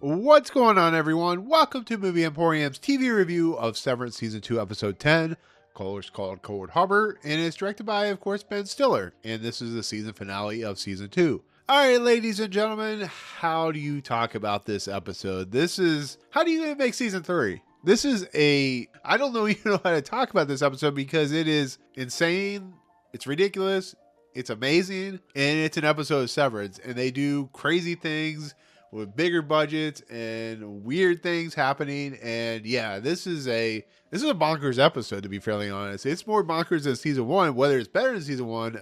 What's going on, everyone? Welcome to Movie Emporium's TV review of Severance Season 2, Episode 10. It's called Cold Harbor, and it's directed by, of course, Ben Stiller. And this is the season finale of Season 2. All right, ladies and gentlemen, how do you talk about this episode? How do you make Season 3? I don't know even know how to talk about this episode because it is insane, it's ridiculous, it's amazing, and it's an episode of Severance. And they do crazy things with bigger budgets and weird things happening. And yeah, this is a bonkers episode, to be fairly honest. It's more bonkers than season 1. Whether it's better than season 1,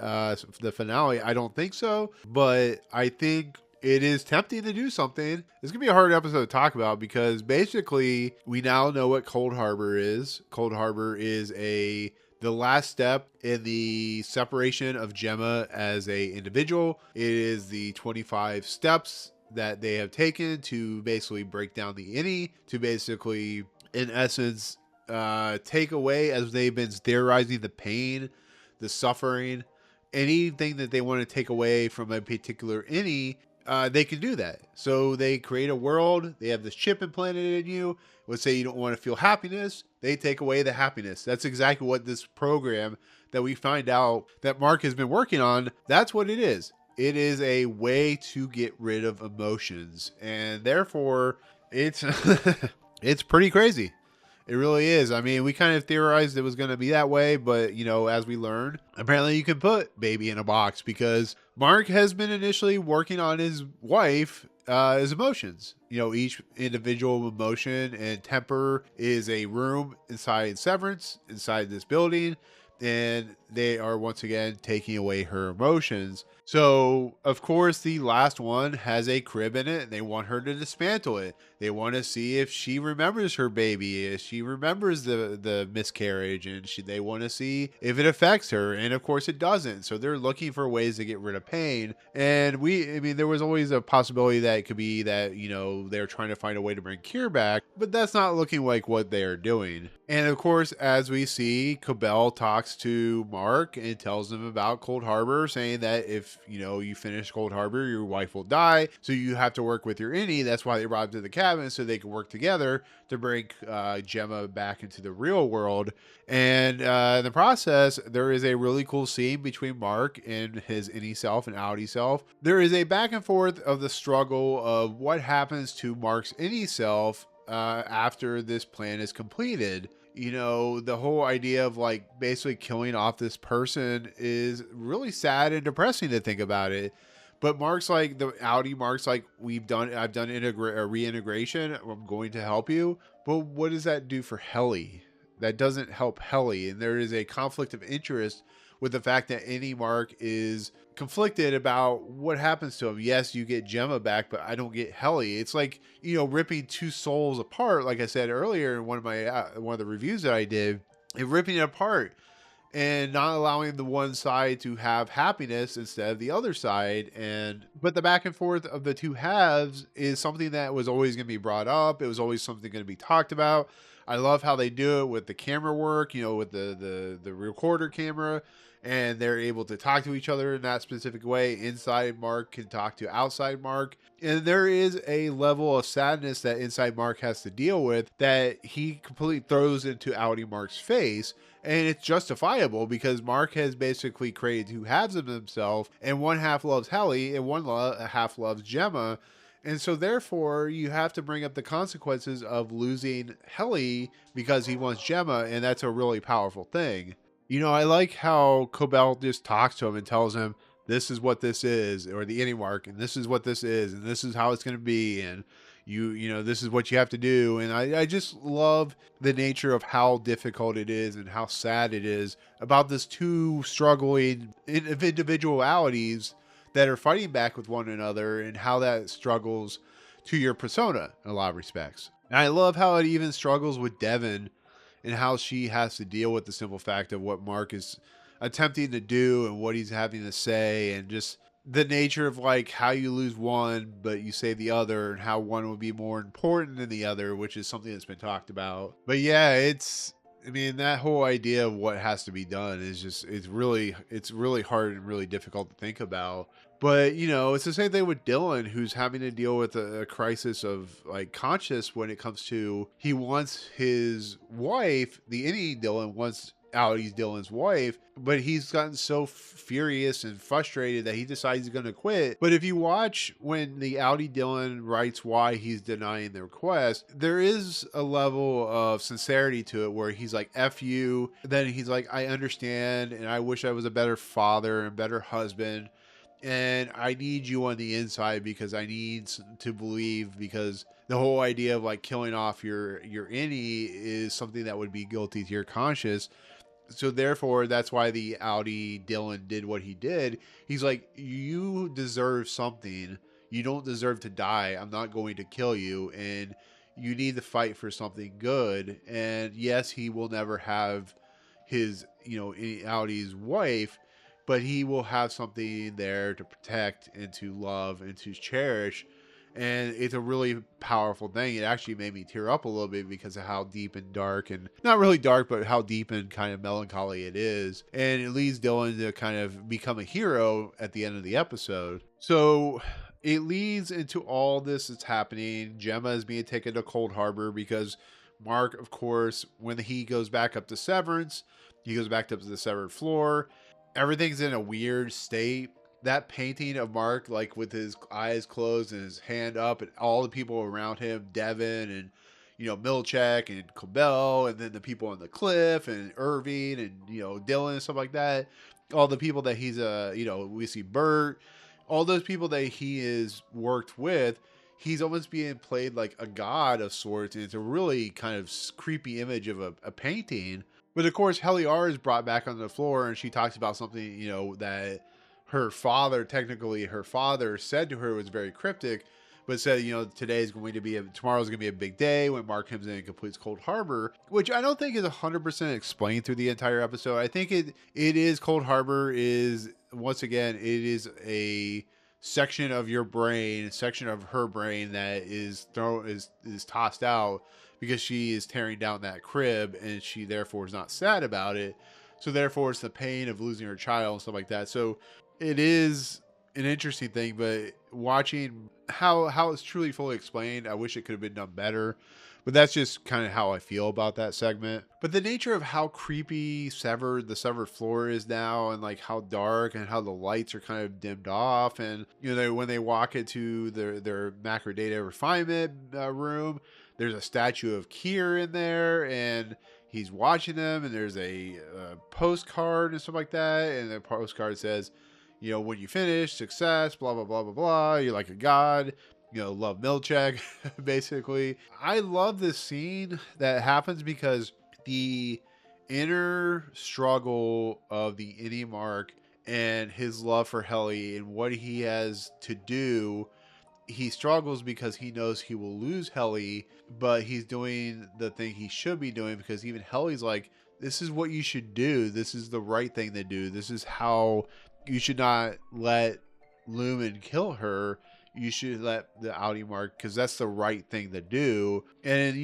the finale, I don't think so. But I think it is tempting to do something. It's gonna be a hard episode to talk about because basically we now know what Cold Harbor is. Cold Harbor is the last step in the separation of Gemma as a individual. It is the 25 steps that they have taken to basically break down the innie, to basically, in essence, take away, as they've been theorizing, the pain, the suffering, anything that they want to take away from a particular innie. They can do that. So they create a world. They have this chip implanted in you. Let's say you don't want to feel happiness. They take away the happiness. That's exactly what this program that we find out that Marc has been working on, that's what it is. It is a way to get rid of emotions. And therefore, it's it's pretty crazy. It really is. I mean, we kind of theorized it was going to be that way, but, as we learned, apparently you can put baby in a box because Marc has been initially working on his wife, his emotions. Each individual emotion and temper is a room inside Severance, inside this building, and they are once again taking away her emotions. So, of course, the last one has a crib in it, and they want her to dismantle it. They want to see if she remembers her baby, if she remembers the miscarriage, and they want to see if it affects her. And, of course, it doesn't. So they're looking for ways to get rid of pain. And there was always a possibility that it could be that, they're trying to find a way to bring cure back, but that's not looking like what they are doing. And, of course, as we see, Cobell talks to Marc and tells him about Cold Harbor, saying that if you finish Cold Harbor, your wife will die. So you have to work with your innie. That's why they robbed to the cabin, so they can work together to bring Gemma back into the real world. And in the process, there is a really cool scene between Marc and his innie self and outie self. There is a back and forth of the struggle of what happens to Marc's innie self after this plan is completed. The whole idea of basically killing off this person is really sad and depressing to think about it. But Marc's like, the outie Marc's like, I've done reintegration. I'm going to help you. But what does that do for Helly? That doesn't help Helly. And there is a conflict of interest with the fact that any Marc is conflicted about what happens to him. Yes, you get Gemma back, but I don't get Helly. It's like, ripping two souls apart, like I said earlier in one of the reviews that I did, and ripping it apart and not allowing the one side to have happiness instead of the other side. But the back and forth of the two halves is something that was always going to be brought up. It was always something going to be talked about. I love how they do it with the camera work, with the recorder camera, and they're able to talk to each other in that specific way. Inside Marc can talk to outside Marc. And there is a level of sadness that inside Marc has to deal with that he completely throws into outie Marc's face. And it's justifiable because Marc has basically created two halves of himself, and one half loves Helly and one half loves Gemma. And so therefore you have to bring up the consequences of losing Helly because he wants Gemma, and that's a really powerful thing. I like how Cobell just talks to him and tells him, this is what this is, or the innie Marc, and this is what this is, and this is how it's going to be, and this is what you have to do. And I just love the nature of how difficult it is and how sad it is about this two struggling individualities that are fighting back with one another, and how that struggles to your persona in a lot of respects. And I love how it even struggles with Devon and how she has to deal with the simple fact of what Marc is attempting to do and what he's having to say, and just the nature of how you lose one but you save the other, and how one would be more important than the other, which is something that's been talked about. But yeah, it's I mean, that whole idea of what has to be done is just, it's really hard and really difficult to think about. But, it's the same thing with Dylan, who's having to deal with a crisis of like conscious when it comes to, he wants his wife, the Indian Dylan wants Audie's Dylan's wife, but he's gotten so furious and frustrated that he decides he's going to quit. But if you watch when the Audie Dylan writes why he's denying the request, there is a level of sincerity to it where he's like, F you. Then he's like, I understand, and I wish I was a better father and better husband. And I need you on the inside because I need to believe, because the whole idea of like killing off your innie is something that would be guilty to your conscience. So therefore, that's why the Audie Dylan did what he did. He's like, you deserve something. You don't deserve to die. I'm not going to kill you. And you need to fight for something good. And yes, he will never have his, Audie's wife, but he will have something there to protect and to love and to cherish. And it's a really powerful thing. It actually made me tear up a little bit because of how deep and dark, and not really dark, but how deep and kind of melancholy it is. And it leads Dylan to kind of become a hero at the end of the episode. So it leads into all this that's happening. Gemma is being taken to Cold Harbor because Marc, of course, when he goes back up to Severance, he goes back up to the severed floor. Everything's in a weird state. That painting of Marc, like with his eyes closed and his hand up, and all the people around him, Devin and, Milchek and Cobell, and then the people on the cliff and Irving and, Dylan and stuff like that. All the people that he's, we see Bert, all those people that he has worked with, he's almost being played like a god of sorts. And it's a really kind of creepy image of a painting. But of course, Gellar is brought back on the floor and she talks about something, that her father said to her was very cryptic, but said, tomorrow's going to be a big day when Marc comes in and completes Cold Harbor, which I don't think is 100% explained through the entire episode. I think it is, Cold Harbor is, once again, it is a section of your brain, section of her brain that is tossed out because she is tearing down that crib and she therefore is not sad about it. So therefore it's the pain of losing her child and stuff like that. So it is an interesting thing, but watching how it's truly fully explained, I wish it could have been done better. But that's just kind of how I feel about that segment. But the nature of how creepy the severed floor is now, and like how dark and how the lights are kind of dimmed off, and when they walk into their macrodata refinement room, there's a statue of Kier in there, and he's watching them, and there's a postcard and stuff like that, and the postcard says, when you finish, success, blah, blah, blah, blah, blah. You're like a god. Love Milchek, basically. I love this scene that happens because the inner struggle of the Innie Marc and his love for Helly and what he has to do, he struggles because he knows he will lose Helly, but he's doing the thing he should be doing because even Helly's like, this is what you should do. This is the right thing to do. This is how you should not let Lumen kill her. You should let the Audie Marc, because that's the right thing to do. And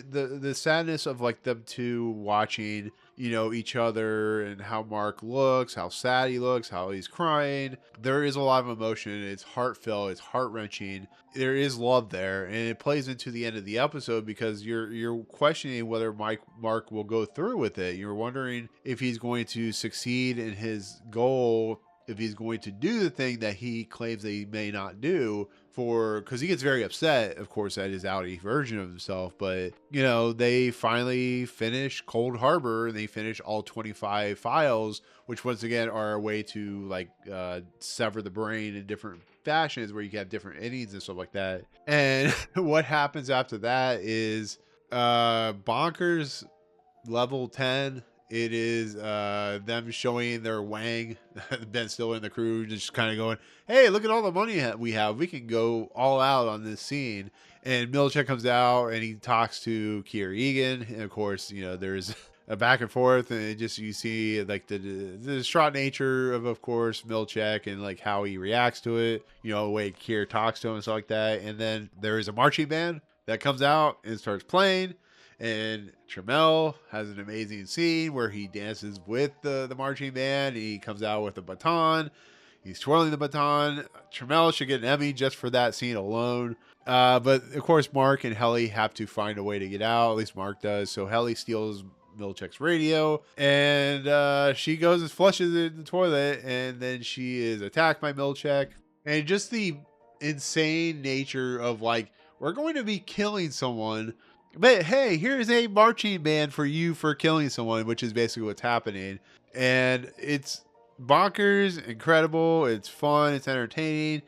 the sadness of like them two watching each other, and how Marc looks, how sad he looks, how he's crying, there is a lot of emotion. It's heartfelt, it's heart-wrenching. There is love there, and it plays into the end of the episode because you're questioning whether Marc will go through with it. You're wondering if he's going to succeed in his goal, if he's going to do the thing that he claims that he may not do, because he gets very upset, of course, at his Audie version of himself. But, they finally finish Cold Harbor, and they finish all 25 files, which once again are a way to like sever the brain in different fashions where you can have different endings and stuff like that. And what happens after that is bonkers level 10. It is them showing their wang. Ben Stiller and the crew just kind of going, hey, look at all the money we have. We can go all out on this scene. And Milchek comes out and he talks to Kier Egan. And of course, there's a back and forth. And you see like the distraught nature of course, Milchek, and like how he reacts to it. The way Kier talks to him and stuff like that. And then there is a marching band that comes out and starts playing. And Tramell has an amazing scene where he dances with the marching band. He comes out with a baton. He's twirling the baton. Tramell should get an Emmy just for that scene alone. But of course, Marc and Helly have to find a way to get out. At least Marc does. So Helly steals Milchick's radio, and she goes and flushes it in the toilet, and then she is attacked by Milchick. And just the insane nature of like, we're going to be killing someone, but hey, here's a marching band for you for killing someone, which is basically what's happening. And it's bonkers, incredible, it's fun, it's entertaining.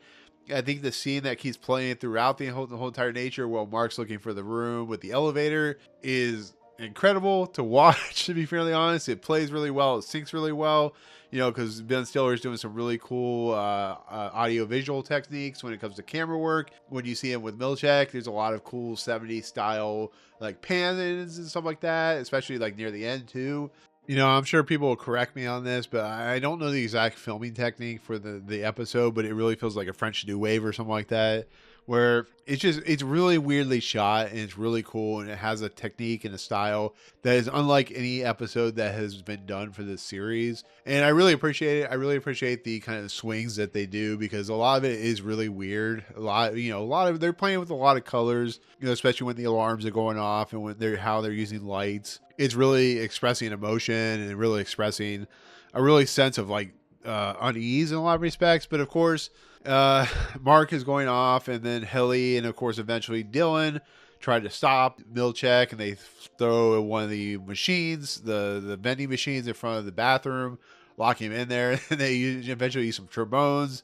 I think the scene that keeps playing throughout the whole entire nature while Marc's looking for the room with the elevator is incredible to watch, to be fairly honest. It plays really well, it syncs really well, you know, because Ben Stiller is doing some really cool audio visual techniques when it comes to camera work. When you see him with Milchick, there's a lot of cool 70s style like pans and stuff like that, especially like near the end too. You know, I'm sure people will correct me on this, but I don't know the exact filming technique for the episode, but it really feels like a French New Wave or something like that, where it's really weirdly shot, and it's really cool, and it has a technique and a style that is unlike any episode that has been done for this series. And I really appreciate it. I really appreciate the kind of swings that they do, because a lot of it is really weird. A lot of they're playing with a lot of colors, you know, especially when the alarms are going off and when how they're using lights. It's really expressing emotion and really expressing a really sense of like unease in a lot of respects. But of course, Marc is going off, and then Helly and of course eventually Dylan try to stop Milchick, and they throw one of the machines, the vending machines in front of the bathroom, lock him in there, and they eventually use some trombones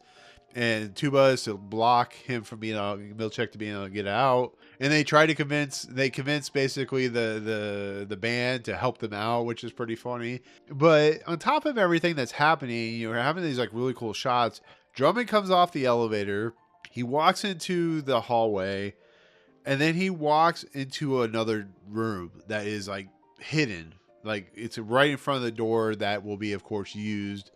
and tubas to block him from being Milchick to being able to get out. And they try to convince basically the band to help them out, which is pretty funny. But on top of everything that's happening, you know, we're having these like really cool shots. Drummond comes off the elevator, he walks into the hallway, and then he walks into another room that is like hidden. Like it's right in front of the door that will be, of course, used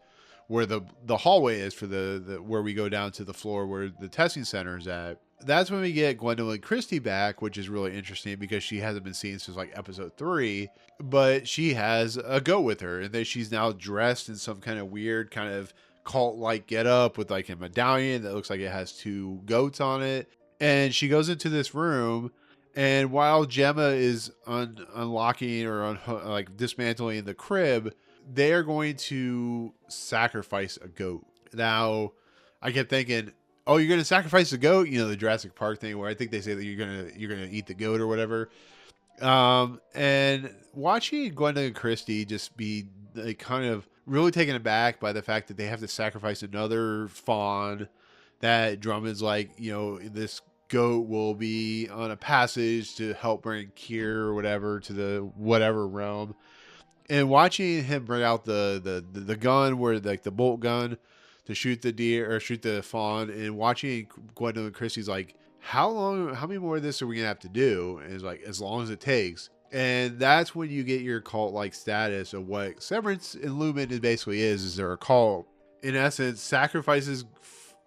where the hallway is for the where we go down to the floor where the testing center is at. That's when we get Gwendoline Christie back, which is really interesting because she hasn't been seen since like episode 3, but she has a goat with her, and then she's now dressed in some kind of weird kind of cult-like getup with like a medallion that looks like it has 2 goats on it. And she goes into this room, and while Gemma is unlocking or like dismantling the crib, they are going to sacrifice a goat. Now, I kept thinking, oh, you're going to sacrifice the goat? You know, the Jurassic Park thing where I think they say that you're going to eat the goat or whatever. And watching Gwendoline Christie just be like kind of really taken aback by the fact that they have to sacrifice another fawn, that Drummond's like, you know, this goat will be on a passage to help bring Kier or whatever to the whatever realm. And watching him bring out the gun, where like the bolt gun to shoot the deer or shoot the fawn, and watching Gwendoline Christie's like, how many more of this are we gonna have to do? And it's like, as long as it takes. And that's when you get your cult like status of what Severance and Lumon basically is they're a cult. In essence, sacrifices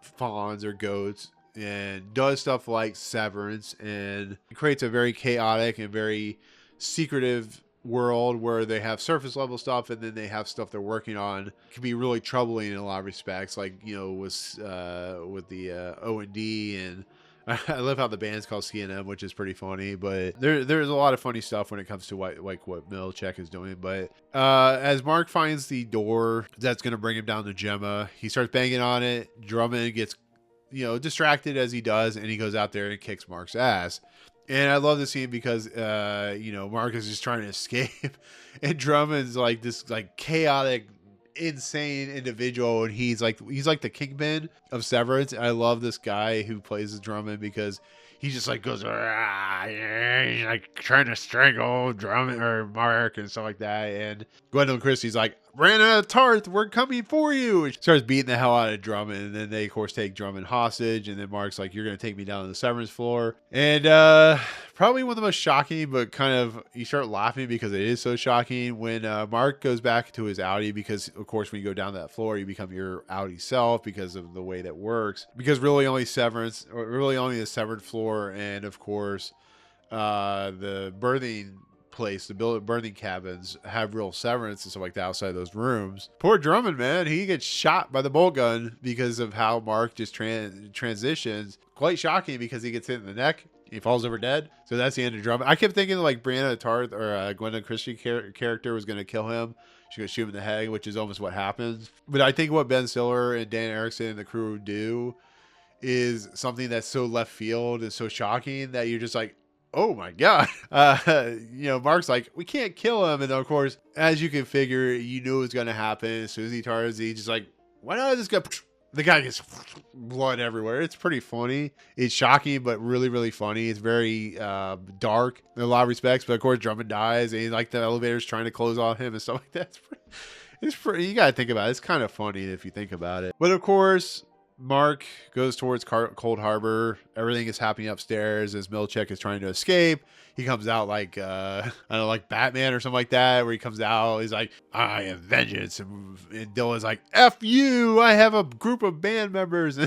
fawns or goats and does stuff like Severance, and creates a very chaotic and very secretive world where they have surface level stuff, and then they have stuff they're working on. It can be really troubling in a lot of respects, like, you know, with the O&D, and I love how the band's called C&M, which is pretty funny. But there's a lot of funny stuff when it comes to what Milchick is doing. But as Marc finds the door that's going to bring him down to Gemma, he starts banging on it. Drummond gets, you know, distracted as he does, and he goes out there and kicks Marc's ass. And I love the scene because, you know, Marc is just trying to escape, and Drummond's like this like chaotic, insane individual, and he's like the kingpin of Severance. I love this guy who plays Drummond because he just like goes, he's like trying to strangle Drummond or Marc and stuff like that. And Gwendoline Christie's like, ran out of Tarth, we're coming for you. And she starts beating the hell out of Drummond, and then they of course take Drummond hostage, and then Marc's like, you're gonna take me down to the Severance floor. And probably one of the most shocking, but kind of you start laughing because it is so shocking, when Marc goes back to his Audi, because of course when you go down that floor you become your Audi self because of the way that works, because really only the severed floor and of course the birthing place, the burning cabins, have real severance and stuff like that outside those rooms. Poor Drummond, man, he gets shot by the bolt gun because of how Marc just transitions. Quite shocking because he gets hit in the neck. He falls over dead. So that's the end of Drummond. I kept thinking like Brianna Tarth or Gwendoline Christie character was going to kill him. She's going to shoot him in the head, which is almost what happens. But I think what Ben Stiller and Dan Erickson and the crew do is something that's so left field and so shocking that you're just like, oh my God. Marc's like, we can't kill him. And of course, as you can figure, you knew it was going to happen. As soon as he turns, he's just like, why not just go? The guy gets blood everywhere. It's pretty funny. It's shocking, but really, really funny. It's very dark in a lot of respects. But of course, Drummond dies, and like the elevator's trying to close on him and stuff like that. It's pretty. You gotta think about it. It's kind of funny if you think about it. But of course, Marc goes towards Cold Harbor. Everything is happening upstairs as Milchek is trying to escape. He comes out like, I don't know, like Batman or something like that, where he comes out, he's like, I am vengeance. And Dylan's like, F you, I have a group of band members.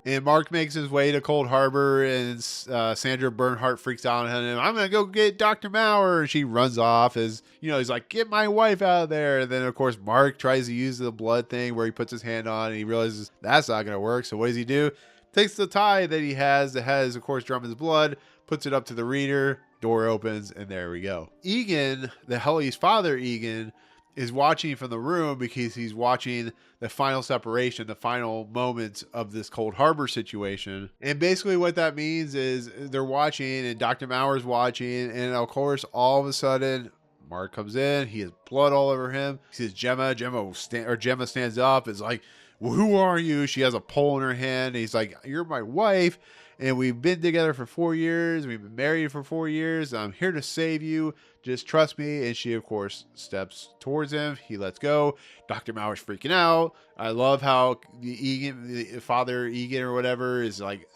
And Marc makes his way to Cold Harbor, and Sandra Bernhardt freaks out on him. I'm going to go get Dr. Maurer. And she runs off as, he's like, get my wife out of there. And then, of course, Marc tries to use the blood thing where he puts his hand on and he realizes that's not going to work. So what does he do? Takes the tie that he has that has, of course, Drummond's blood, puts it up to the reader, door opens, and there we go. Egan, the Helly's father, Egan, is watching from the room because he's watching the final separation, the final moments of this Cold Harbor situation. And basically what that means is they're watching and Dr. Maurer's watching, and of course, all of a sudden, Marc comes in, he has blood all over him. He sees Gemma. Gemma stands up, is like, well, who are you? She has a pole in her hand. He's like, you're my wife, and we've been together for 4 years. We've been married for 4 years. I'm here to save you. Just trust me. And she, of course, steps towards him. He lets go. Dr. Maurer's freaking out. I love how the father Egan or whatever is like,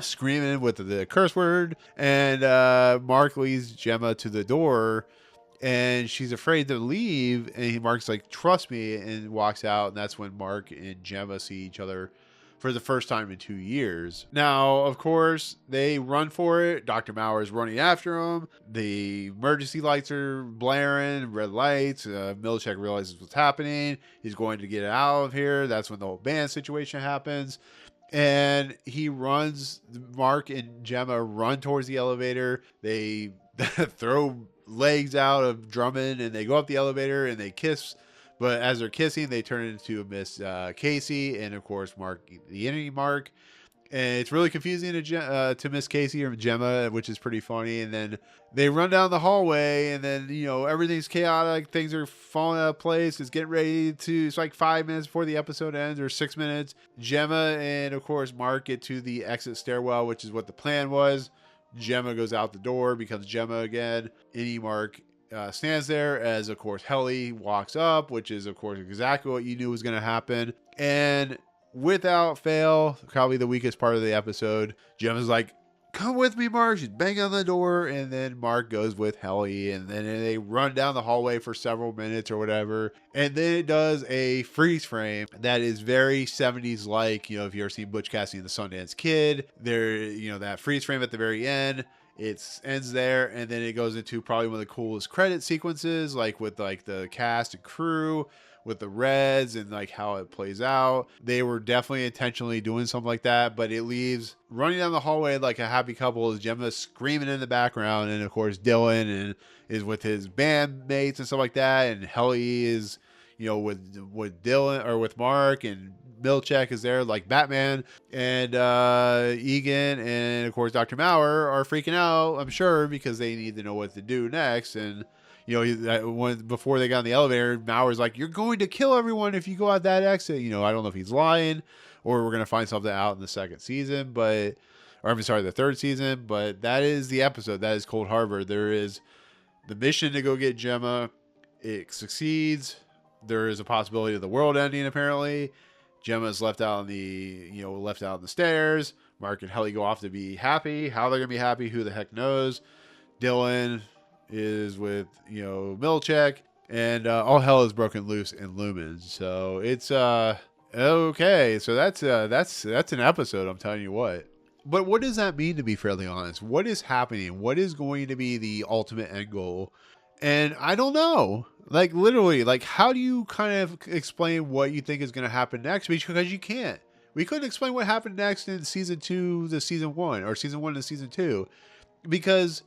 screaming with the curse word. And Marc leads Gemma to the door, and she's afraid to leave. And Marc's like, trust me, and walks out. And that's when Marc and Gemma see each other for the first time in 2 years. Now, of course, they run for it. Dr. Maurer is running after him. The emergency lights are blaring, red lights. Milchek realizes what's happening. He's going to get out of here. That's when the whole band situation happens. And he runs, Marc and Gemma run towards the elevator. They throw legs out of Drummond, and they go up the elevator, and they kiss. But as they're kissing, they turn into Miss Casey, and of course, Marc, the enemy Marc. And it's really confusing to Miss Casey or Gemma, which is pretty funny. And then they run down the hallway, and then, everything's chaotic. Things are falling out of place. It's getting ready it's like 5 minutes before the episode ends, or 6 minutes. Gemma and, of course, Marc get to the exit stairwell, which is what the plan was. Gemma goes out the door, becomes Gemma again. Any Marc stands there as, of course, Helly walks up, which is, of course, exactly what you knew was going to happen. And without fail, probably the weakest part of the episode, Gemma's like, come with me, Marc. She's banging on the door, and then Marc goes with Helly, and then they run down the hallway for several minutes or whatever. And then it does a freeze frame that is very 70s like, if you ever seen Butch Cassidy and the Sundance Kid, there, that freeze frame at the very end. It ends there, and then it goes into probably one of the coolest credit sequences, like with like the cast and crew, with the Reds, and like how it plays out. They were definitely intentionally doing something like that, but it leaves running down the hallway like a happy couple is Gemma screaming in the background, and of course Dylan is with his bandmates and stuff like that, and Helly is with Dylan or with Marc, and Milchek is there like Batman, and Egan and of course Dr. Maurer are freaking out, I'm sure, because they need to know what to do next. And before they got in the elevator, Maurer's like, you're going to kill everyone if you go out that exit. I don't know if he's lying or we're going to find something out in the second season, the third season. But that is the episode. That is Cold Harbor. There is the mission to go get Gemma. It succeeds. There is a possibility of the world ending, apparently. Gemma's left out on the stairs. Marc and Helly go off to be happy. How they're going to be happy, who the heck knows. Dylan is with, Milchek, and all hell is broken loose in Lumen. So it's okay. So that's an episode, I'm telling you what. But what does that mean, to be fairly honest? What is happening? What is going to be the ultimate end goal? And I don't know. Like, literally, like, how do you kind of explain what you think is going to happen next? Because you can't. We couldn't explain what happened next in season 2 to season 1, or season 1 to season 2, because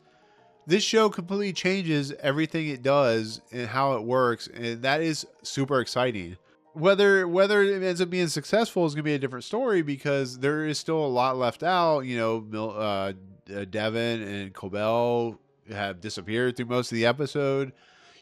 this show completely changes everything it does and how it works, and that is super exciting. Whether it ends up being successful is going to be a different story, because there is still a lot left out. You know, Devin and Cobell have disappeared through most of the episode.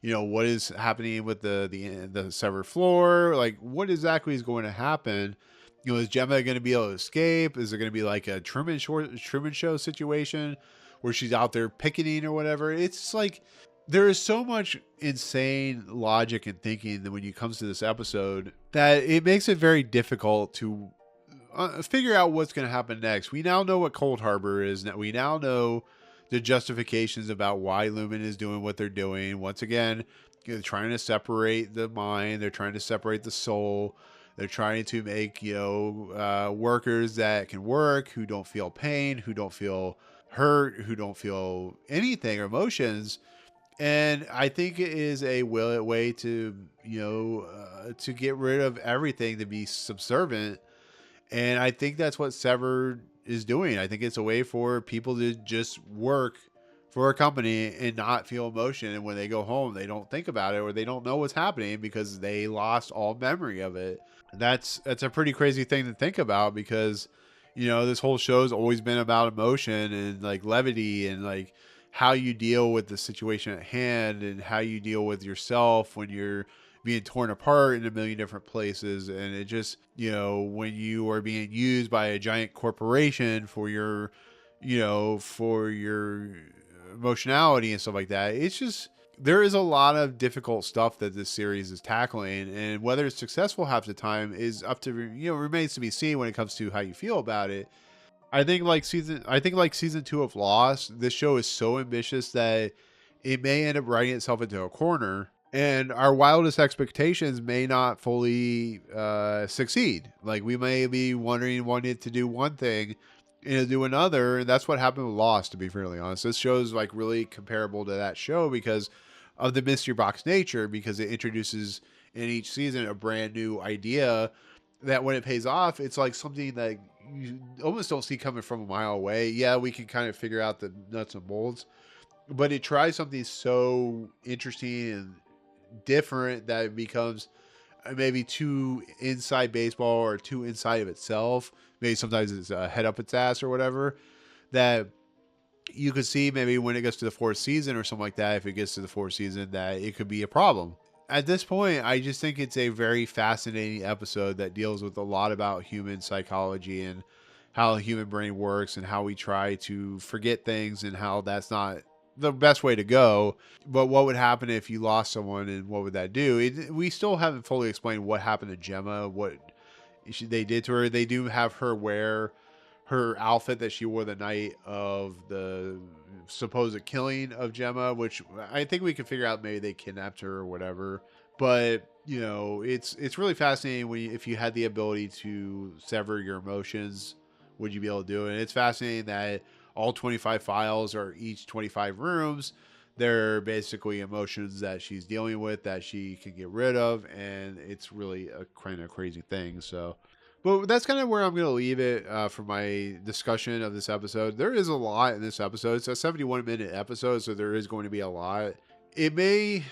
You know, what is happening with the severed floor? Like, what exactly is going to happen? You know, is Gemma going to be able to escape? Is it going to be like a Truman Show situation where she's out there picketing or whatever? It's just like, there is so much insane logic and thinking that when it comes to this episode, that it makes it very difficult to figure out what's going to happen next. We now know what Cold Harbor is. We now know the justifications about why Lumon is doing what they're doing. Once again, they're trying to separate the mind. They're trying to separate the soul. They're trying to make, workers that can work, who don't feel pain, who don't feel hurt, who don't feel anything or emotions. And I think it is a way to, to get rid of everything, to be subservient. And I think that's what Severed is doing. I think it's a way for people to just work for a company and not feel emotion. And when they go home, they don't think about it, or they don't know what's happening because they lost all memory of it. That's a pretty crazy thing to think about, because, this whole show's always been about emotion and like levity and like how you deal with the situation at hand and how you deal with yourself when you're being torn apart in a million different places. And it just, when you are being used by a giant corporation for your, for your emotionality and stuff like that, it's just, there is a lot of difficult stuff that this series is tackling, and whether it's successful half the time is up to, remains to be seen when it comes to how you feel about it. I think like season 2 of Lost, this show is so ambitious that it may end up writing itself into a corner, and our wildest expectations may not fully succeed. Like, we may be wanting it to do one thing and do another, and that's what happened with Lost, to be fairly honest. This show is like really comparable to that show because of the mystery box nature, because it introduces in each season a brand new idea that when it pays off, it's like something that you almost don't see coming from a mile away. Yeah, we can kind of figure out the nuts and bolts, but it tries something so interesting and different that it becomes maybe too inside baseball or too inside of itself. Maybe sometimes it's a head up its ass or whatever, that you could see maybe when it gets to the 4th season or something like that, if it gets to the 4th season, that it could be a problem. At this point, I just think it's a very fascinating episode that deals with a lot about human psychology and how the human brain works and how we try to forget things and how that's not the best way to go. But what would happen if you lost someone, and what would that do? We still haven't fully explained what happened to Gemma, what they did to her. They do have her wear her outfit that she wore the night of the supposed killing of Gemma, which I think we can figure out maybe they kidnapped her or whatever. But, it's really fascinating if you had the ability to sever your emotions, would you be able to do it? And it's fascinating that all 25 files are each 25 rooms. They're basically emotions that she's dealing with that she can get rid of. And it's really a kind of crazy thing. So, but that's kind of where I'm going to leave it for my discussion of this episode. There is a lot in this episode. It's a 71-minute episode, so there is going to be a lot. It may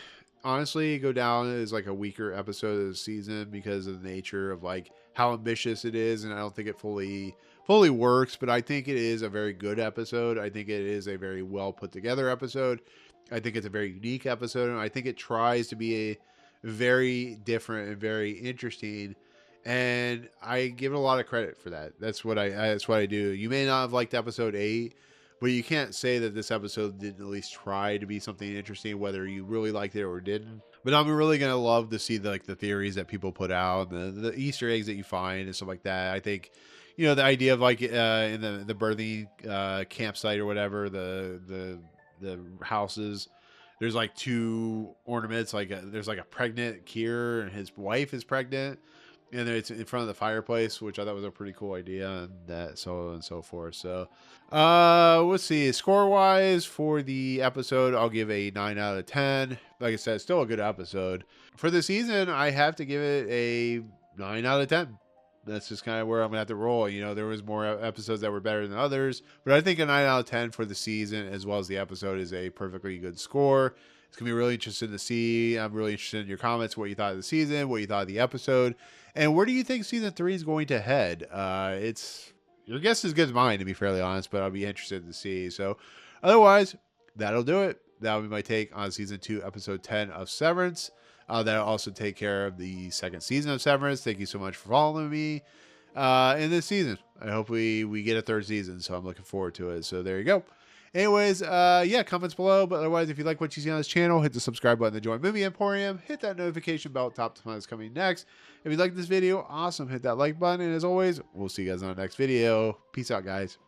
honestly go down as like a weaker episode of the season because of the nature of like how ambitious it is, and I don't think it fully works, but I think it is a very good episode. I think it is a very well put together episode. I think it's a very unique episode, and I think it tries to be a very different and very interesting. And I give it a lot of credit for that. That's what I do. You may not have liked episode 8, but you can't say that this episode didn't at least try to be something interesting, whether you really liked it or didn't. But I'm really going to love to see the theories that people put out, the Easter eggs that you find and stuff like that. I think, the idea of like in the birthing campsite or whatever, the houses, there's like 2 ornaments, there's like a pregnant Kier and his wife is pregnant. And it's in front of the fireplace, which I thought was a pretty cool idea, and that so on and so forth. So, let's see. Score wise for the episode, I'll give a 9 out of 10. Like I said, still a good episode. For the season, I have to give it a 9 out of 10. That's just kind of where I'm gonna have to roll. You know, there was more episodes that were better than others, but I think a 9 out of 10 for the season as well as the episode is a perfectly good score. It's gonna be really interesting to see. I'm really interested in your comments, what you thought of the season, what you thought of the episode, and where do you think season 3 is going to head? It's your guess is as good as mine, to be fairly honest, but I'll be interested to see. So, otherwise, that'll do it. That'll be my take on season 2, episode 10 of Severance. That'll also take care of the second season of Severance. Thank you so much for following me in this season. I hope we get a third season, so I'm looking forward to it. So there you go. Anyways, yeah, comments below. But otherwise, if you like what you see on this channel, hit the subscribe button to join Movie Emporium. Hit that notification bell top to find what's coming next. If you like this video, awesome. Hit that like button. And as always, we'll see you guys on the next video. Peace out, guys.